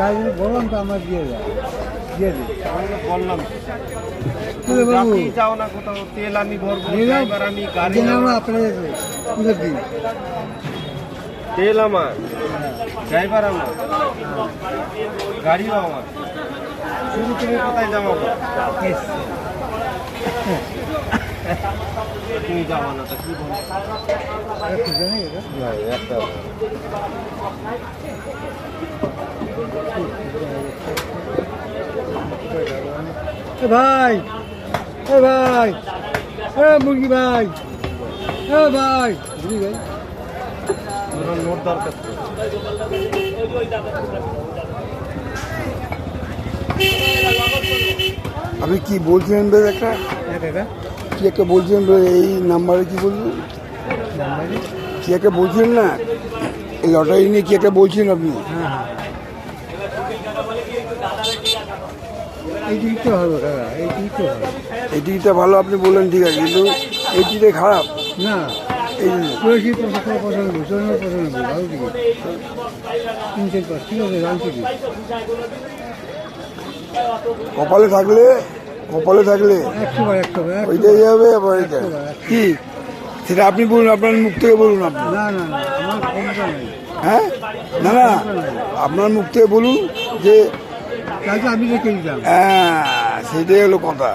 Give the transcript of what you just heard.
গাড়ি বললাম তো আমার দিয়ে দিয়ে দিই বললাম যাও না কোথাও, তেল আমি ভরবো, ড্রাইভার আমি, গাড়ি আপনাদের দিই তেল আমার, ড্রাইভার আমার, গাড়িও আমার। শুরু থেকে কোথায় যাবো? তুমি যাবো না তা কি বলো? একটা ভাই ভাই মুরগি ভাই ভাই বুঝলি ভাই নোট দরকার। আপনি কি বলছিলেন বেশ একটা কি একটা বলছিলেন এই নাম্বারে কি বলছেন কি একটা বলছিলেন না এই লটারি নিয়ে কি একটা বলছিলেন আপনি? এই টিকিটটা ভালো দাদা, এই টিকিটটা ভালো। এই টিকিটটা ভালো আপনি বললেন, ঠিক আছে, কিন্তু এই টিকিটে খারাপ না এই 85, 95, 94, 95 ভালো টিকিট 3-4 ঠিক আছে রান টিকিট। কপালে থাকলে 100 ওইটাই যাবে। আবার এটা কি সেটা আপনি বলুন, আপনার মুখ থেকে বলুন আপনি। না না না আমার ক্ষমতা নেই। হ্যাঁ না না আপনার মুখ থেকে বলুন যে কালকে আমি রেখে দিলাম। হ্যাঁ সেটাই হলো কথা।